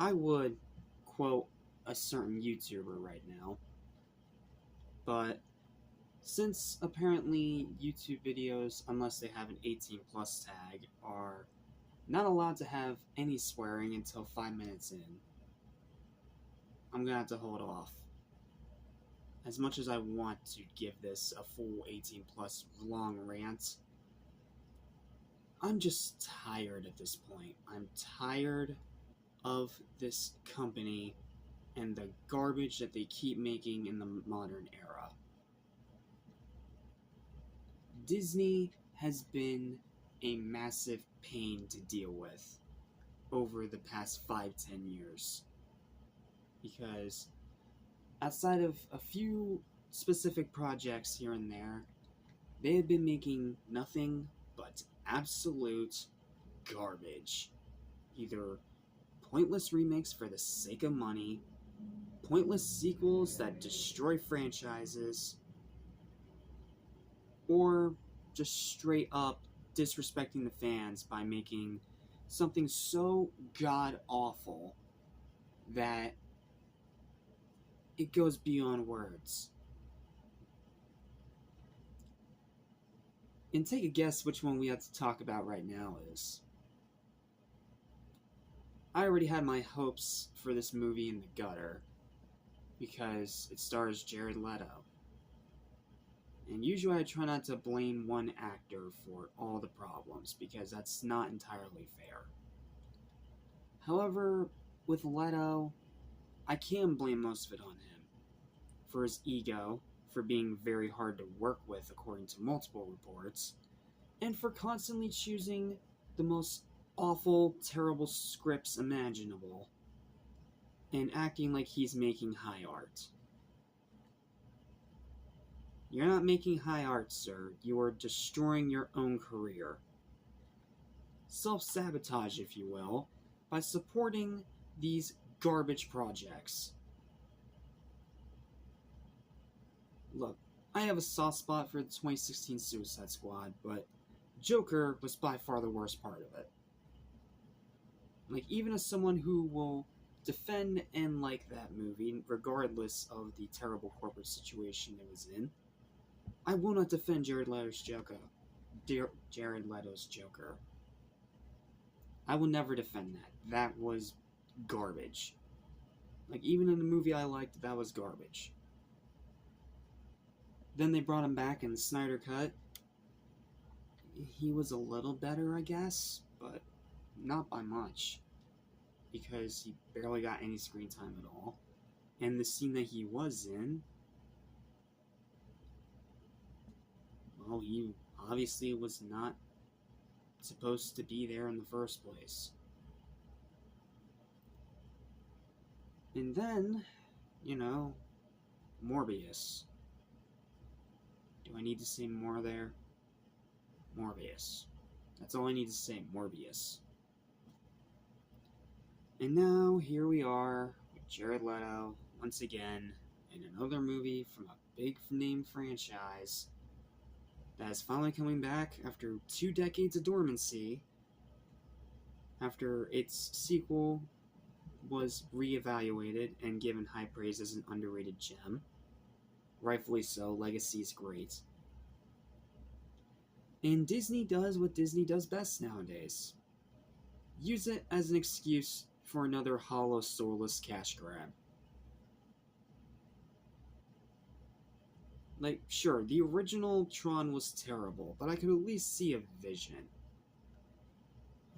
I would quote a certain YouTuber right now, but since apparently YouTube videos, unless they have an 18 plus tag, are not allowed to have any swearing until 5 minutes in, I'm gonna have to hold off. As much as I want to give this a full 18 plus long rant, I'm just tired at this point. I'm tired of this company and the garbage that they keep making in the modern era. Disney has been a massive pain to deal with over the past 5-10 years. Because outside of a few specific projects here and there, they have been making nothing but absolute garbage. Either pointless remakes for the sake of money, pointless sequels that destroy franchises, or just straight up disrespecting the fans by making something so god-awful that it goes beyond words. And take a guess which one we have to talk about right now is. I already had my hopes for this movie in the gutter because it stars Jared Leto. And usually I try not to blame one actor for all the problems because that's not entirely fair. However, with Leto, I can blame most of it on him. For his ego, for being very hard to work with according to multiple reports, and for constantly choosing the most awful, terrible scripts imaginable and acting like he's making high art. You're not making high art, sir. You are destroying your own career. Self-sabotage, if you will, by supporting these garbage projects. Look, I have a soft spot for the 2016 Suicide Squad, but Joker was by far the worst part of it. Like, even as someone who will defend and like that movie, regardless of the terrible corporate situation it was in, I will not defend Jared Leto's Joker. I will never defend that. That was garbage. Like, even in the movie I liked, that was garbage. Then they brought him back in the Snyder Cut. He was a little better, I guess, but not by much. Because he barely got any screen time at all. And the scene that he was in, well, he obviously was not supposed to be there in the first place. And then, Morbius. Do I need to say more there? Morbius. That's all I need to say, Morbius. And now, here we are, with Jared Leto, once again, in another movie from a big-name franchise that is finally coming back after 2 decades of dormancy, after its sequel was re-evaluated and given high praise as an underrated gem. Rightfully so, Legacy is great. And Disney does what Disney does best nowadays. Use it as an excuse for another hollow, soulless cash grab. Like, sure, the original Tron was terrible, but I could at least see a vision.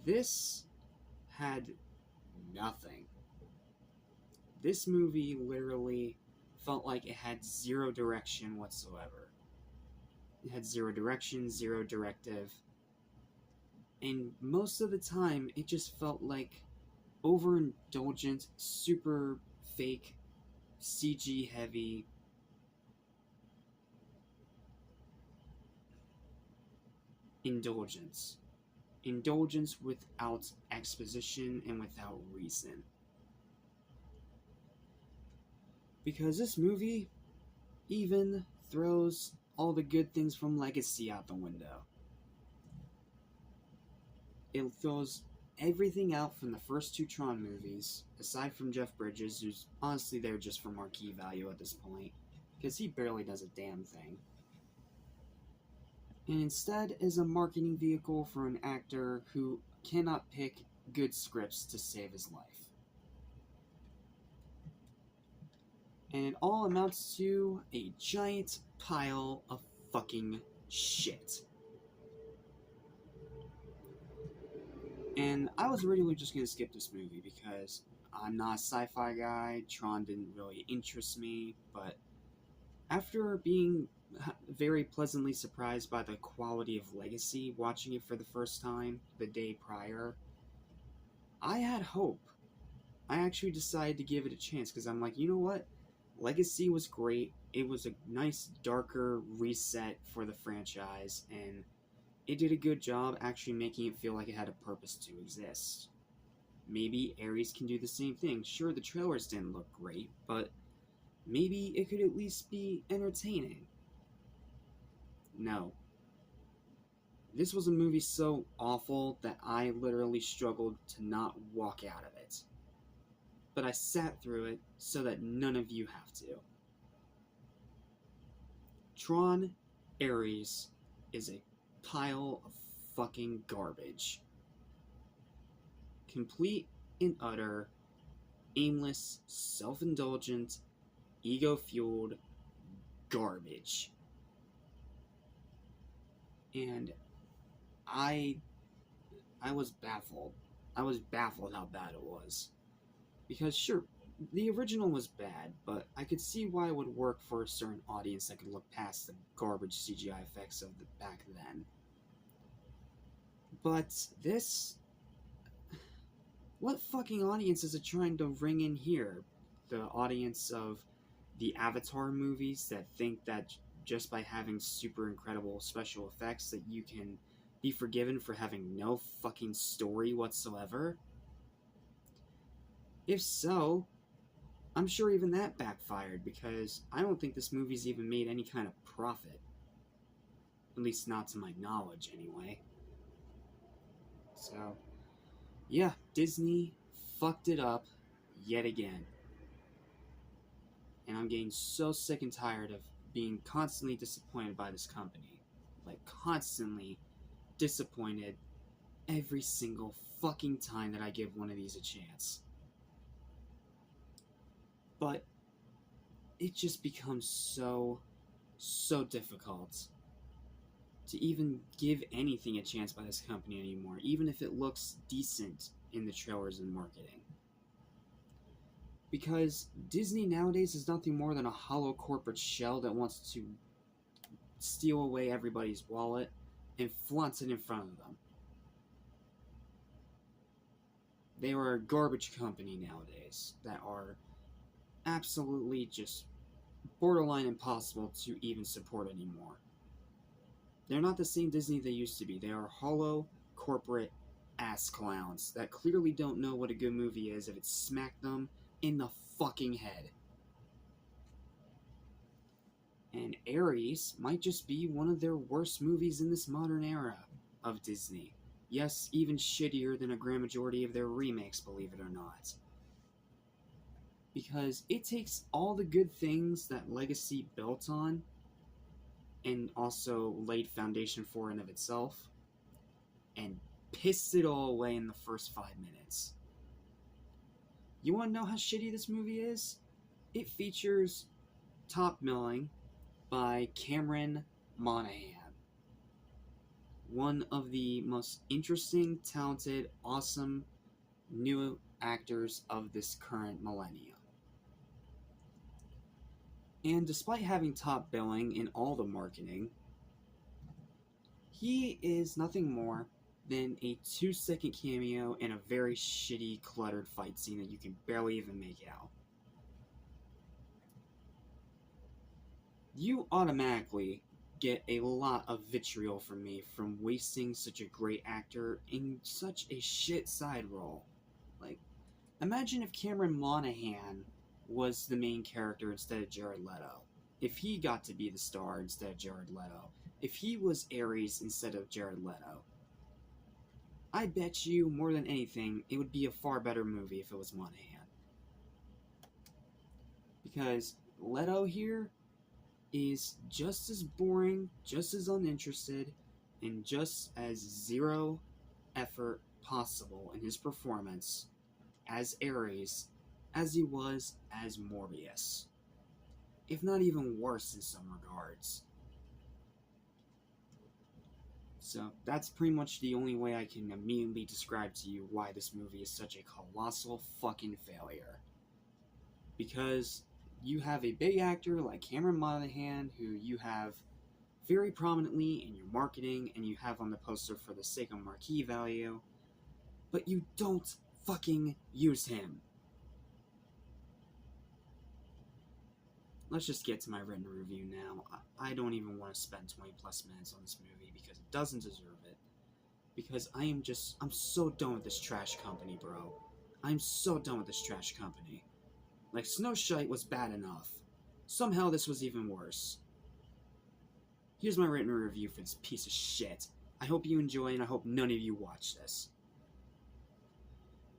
This had nothing. This movie literally felt like it had zero direction whatsoever. It had zero direction, zero directive. And most of the time, it just felt like overindulgent, super fake, CG heavy indulgence. Indulgence without exposition and without reason. Because this movie even throws all the good things from Legacy out the window. It throws everything out from the first two Tron movies, aside from Jeff Bridges, who's honestly there just for marquee value at this point, because he barely does a damn thing, and instead is a marketing vehicle for an actor who cannot pick good scripts to save his life. And it all amounts to a giant pile of fucking shit. And I was originally just going to skip this movie because I'm not a sci-fi guy, Tron didn't really interest me, but after being very pleasantly surprised by the quality of Legacy watching it for the first time the day prior, I had hope. I actually decided to give it a chance because I'm like, you know what? Legacy was great. It was a nice, darker reset for the franchise, and it did a good job actually making it feel like it had a purpose to exist. Maybe Ares can do the same thing. Sure, the trailers didn't look great, but maybe it could at least be entertaining. No. This was a movie so awful that I literally struggled to not walk out of it. But I sat through it so that none of you have to. Tron Ares is a pile of fucking garbage. Complete and utter, aimless, self-indulgent, ego-fueled garbage. And I was baffled. I was baffled how bad it was. Because sure, the original was bad, but I could see why it would work for a certain audience that could look past the garbage CGI effects of the back then. But this... what fucking audience is it trying to ring in here? The audience of the Avatar movies that think that just by having super incredible special effects that you can be forgiven for having no fucking story whatsoever? If so, I'm sure even that backfired, because I don't think this movie's even made any kind of profit. At least not to my knowledge, anyway. So, yeah, Disney fucked it up yet again. And I'm getting so sick and tired of being constantly disappointed by this company. Like, constantly disappointed every single fucking time that I give one of these a chance. But it just becomes so difficult to even give anything a chance by this company anymore, even if it looks decent in the trailers and marketing. Because Disney nowadays is nothing more than a hollow corporate shell that wants to steal away everybody's wallet and flaunt it in front of them. They are a garbage company nowadays that are absolutely just borderline impossible to even support anymore. They're not the same Disney they used to be. They are hollow, corporate ass clowns that clearly don't know what a good movie is if it smacked them in the fucking head. And Ares might just be one of their worst movies in this modern era of Disney. Yes, even shittier than a grand majority of their remakes, believe it or not. Because it takes all the good things that Legacy built on, and also laid foundation for in of itself, and pissed it all away in the first 5 minutes. You want to know how shitty this movie is? It features top billing by Cameron Monaghan, one of the most interesting, talented, awesome new actors of this current millennium. And despite having top billing in all the marketing, he is nothing more than a 2-second cameo in a very shitty, cluttered fight scene that you can barely even make out. You automatically get a lot of vitriol from me from wasting such a great actor in such a shit side role. Like, imagine if Cameron Monaghan was the main character instead of Jared Leto. If he got to be the star instead of Jared Leto. If he was Ares instead of Jared Leto. I bet you, more than anything, it would be a far better movie if it was Monahan. Because Leto here is just as boring, just as uninterested, and just as zero effort possible in his performance as Ares as he was as Morbius. If not even worse in some regards. So that's pretty much the only way I can immediately describe to you why this movie is such a colossal fucking failure. Because you have a big actor like Cameron Monaghan, who you have very prominently in your marketing and you have on the poster for the sake of marquee value, but you don't fucking use him. Let's just get to my written review now. I don't even want to spend 20 plus minutes on this movie because it doesn't deserve it. Because I'm so done with this trash company, bro. I'm so done with this trash company. Like, Snowshite was bad enough. Somehow this was even worse. Here's my written review for this piece of shit. I hope you enjoy and I hope none of you watch this.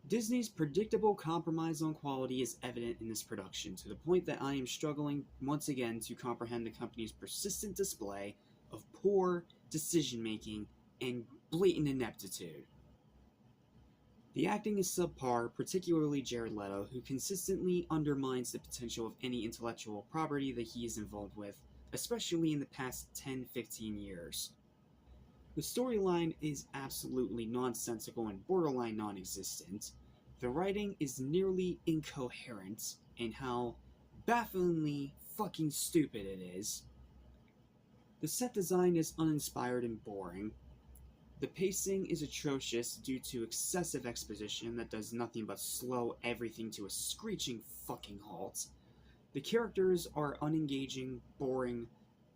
Disney's predictable compromise on quality is evident in this production, to the point that I am struggling once again to comprehend the company's persistent display of poor decision-making and blatant ineptitude. The acting is subpar, particularly Jared Leto, who consistently undermines the potential of any intellectual property that he is involved with, especially in the past 10-15 years. The storyline is absolutely nonsensical and borderline non-existent. The writing is nearly incoherent in how bafflingly fucking stupid it is. The set design is uninspired and boring. The pacing is atrocious due to excessive exposition that does nothing but slow everything to a screeching fucking halt. The characters are unengaging, boring,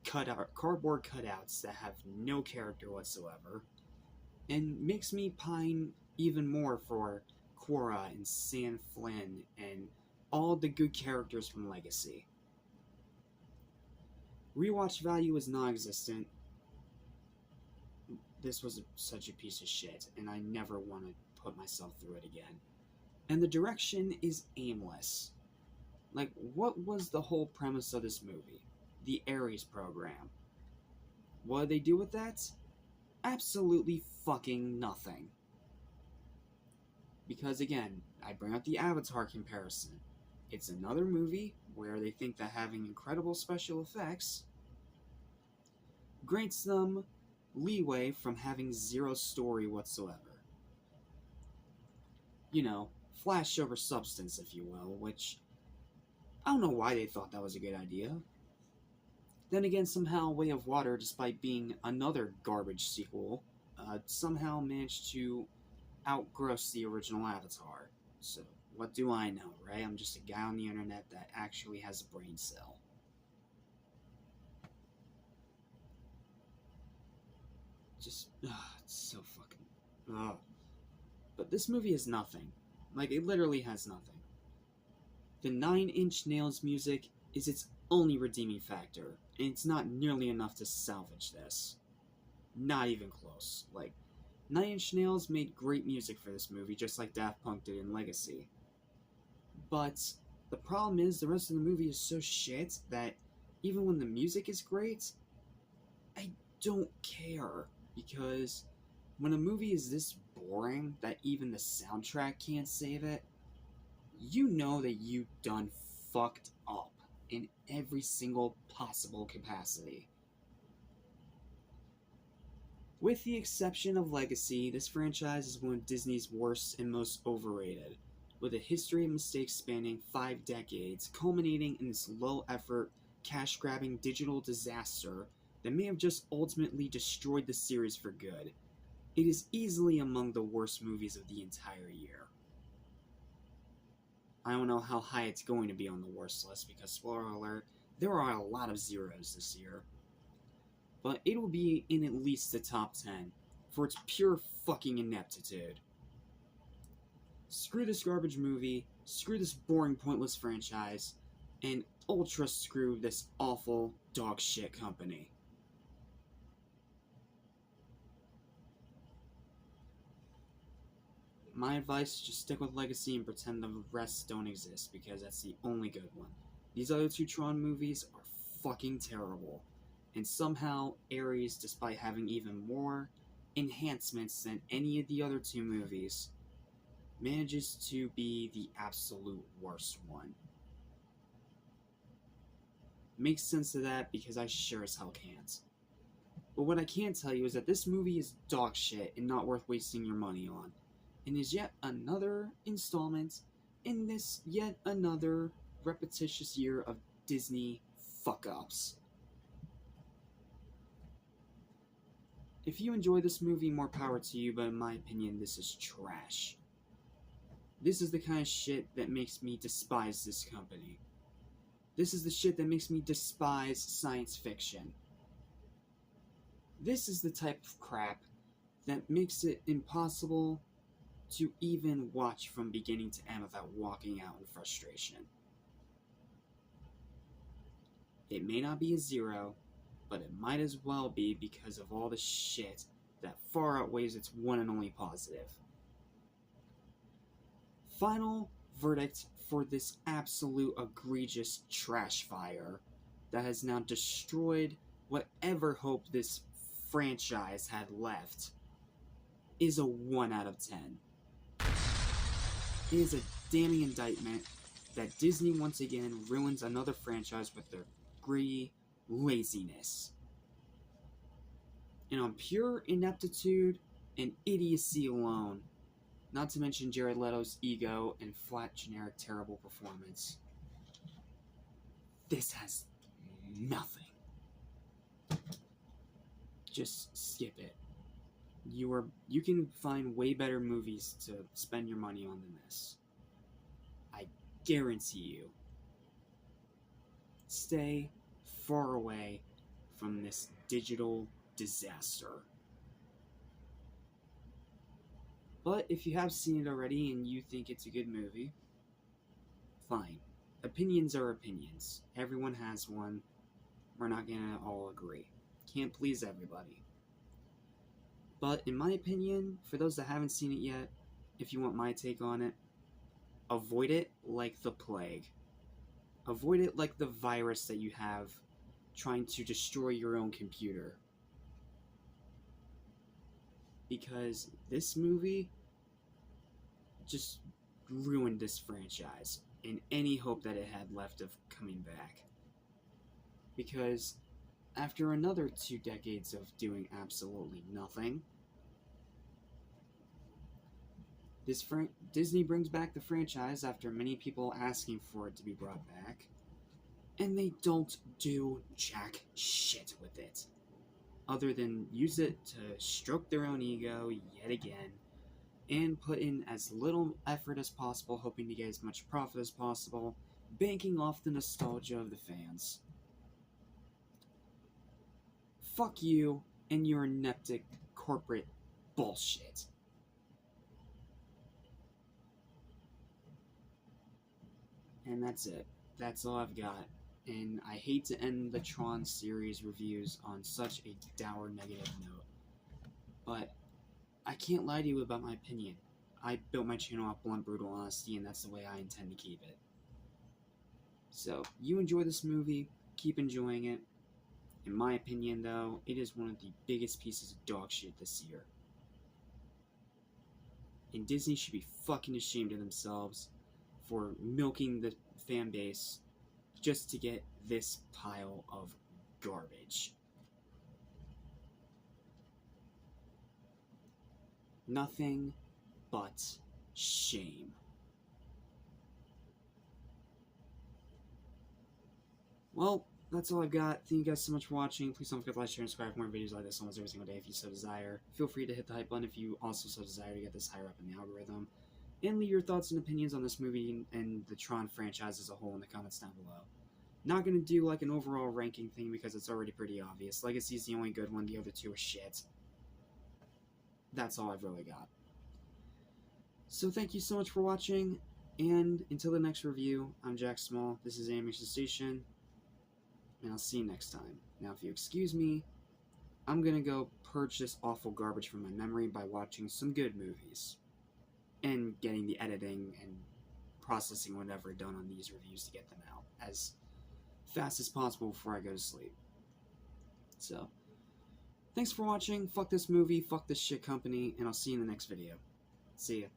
cardboard cutouts that have no character whatsoever, and makes me pine even more for Quora and San Flynn and all the good characters from Legacy. Rewatch value is non-existent. This was such a piece of shit, and I never want to put myself through it again. And the direction is aimless. Like, what was the whole premise of this movie? The Ares program. What did they do with that? Absolutely fucking nothing. Because again, I bring up the Avatar comparison. It's another movie where they think that having incredible special effects grants them leeway from having zero story whatsoever. You know, flash over substance, if you will, which I don't know why they thought that was a good idea. Then again, somehow Way of Water, despite being another garbage sequel, somehow managed to outgross the original Avatar. So, what do I know, right? I'm just a guy on the internet that actually has a brain cell. Just, it's so fucking, But this movie is nothing. Like, it literally has nothing. The 9 Inch Nails music is its only redeeming factor, and it's not nearly enough to salvage this. Not even close. Like, 9 Inch Nails made great music for this movie, just like Daft Punk did in Legacy. But the problem is, the rest of the movie is so shit that even when the music is great, I don't care. Because when a movie is this boring that even the soundtrack can't save it, you know that you done fucked up in every single possible capacity. With the exception of Legacy, this franchise is one of Disney's worst and most overrated, with a history of mistakes spanning 5 decades, culminating in this low-effort, cash-grabbing digital disaster that may have just ultimately destroyed the series for good. It is easily among the worst movies of the entire year. I don't know how high it's going to be on the worst list, because, spoiler alert, there are a lot of zeros this year. But it will be in at least the top 10, for its pure fucking ineptitude. Screw this garbage movie, screw this boring, pointless franchise, and ultra screw this awful dog shit company. my advice, just stick with Legacy and pretend the rest don't exist, because that's the only good one. These other two Tron movies are fucking terrible. And somehow, Ares, despite having even more enhancements than any of the other two movies, manages to be the absolute worst one. Makes sense of that because I sure as hell can't. But what I can tell you is that this movie is dog shit and not worth wasting your money on, and is yet another installment in this yet another repetitious year of Disney fuck-ups. If you enjoy this movie, more power to you, but in my opinion, this is trash. This is the kind of shit that makes me despise this company. This is the shit that makes me despise science fiction. This is the type of crap that makes it impossible to even watch from beginning to end without walking out in frustration. It may not be a 0, but it might as well be because of all the shit that far outweighs its one and only positive. Final verdict for this absolute egregious trash fire that has now destroyed whatever hope this franchise had left is a 1 out of 10. It is a damning indictment that Disney once again ruins another franchise with their greedy laziness. And on pure ineptitude and idiocy alone, not to mention Jared Leto's ego and flat, generic, terrible performance, this has nothing. Just skip it. You can find way better movies to spend your money on than this. I guarantee you. Stay far away from this digital disaster. But if you have seen it already and you think it's a good movie, fine. Opinions are opinions. Everyone has one. We're not gonna all agree. Can't please everybody. But in my opinion, for those that haven't seen it yet, if you want my take on it, avoid it like the plague. Avoid it like the virus that you have trying to destroy your own computer. Because this movie just ruined this franchise and any hope that it had left of coming back. Because after another 2 decades of doing absolutely nothing, Disney brings back the franchise after many people asking for it to be brought back, and they don't do jack shit with it, other than use it to stroke their own ego yet again, and put in as little effort as possible, hoping to get as much profit as possible, banking off the nostalgia of the fans. Fuck you and your ineptic corporate bullshit. And that's it. That's all I've got. And I hate to end the Tron series reviews on such a dour, negative note. But I can't lie to you about my opinion. I built my channel off blunt, brutal honesty, and that's the way I intend to keep it. So, you enjoy this movie, keep enjoying it. In my opinion, though, it is one of the biggest pieces of dog shit this year. And Disney should be fucking ashamed of themselves for milking the fan base just to get this pile of garbage. Nothing but shame. Well, that's all I've got. Thank you guys so much for watching. Please don't forget to like, share, and subscribe for more videos like this almost every single day if you so desire. Feel free to hit the hype button if you also so desire to get this higher up in the algorithm. And leave your thoughts and opinions on this movie and the Tron franchise as a whole in the comments down below. Not going to do like an overall ranking thing because it's already pretty obvious. Legacy's the only good one, the other two are shit. That's all I've really got. So thank you so much for watching, and until the next review, I'm Jack Small, this is Animation Station, and I'll see you next time. Now if you excuse me, I'm gonna go purge this awful garbage from my memory by watching some good movies. and getting the editing and processing whatever done on these reviews to get them out as fast as possible before I go to sleep. So, thanks for watching. Fuck this movie, fuck this shit company, and I'll see you in the next video. See ya.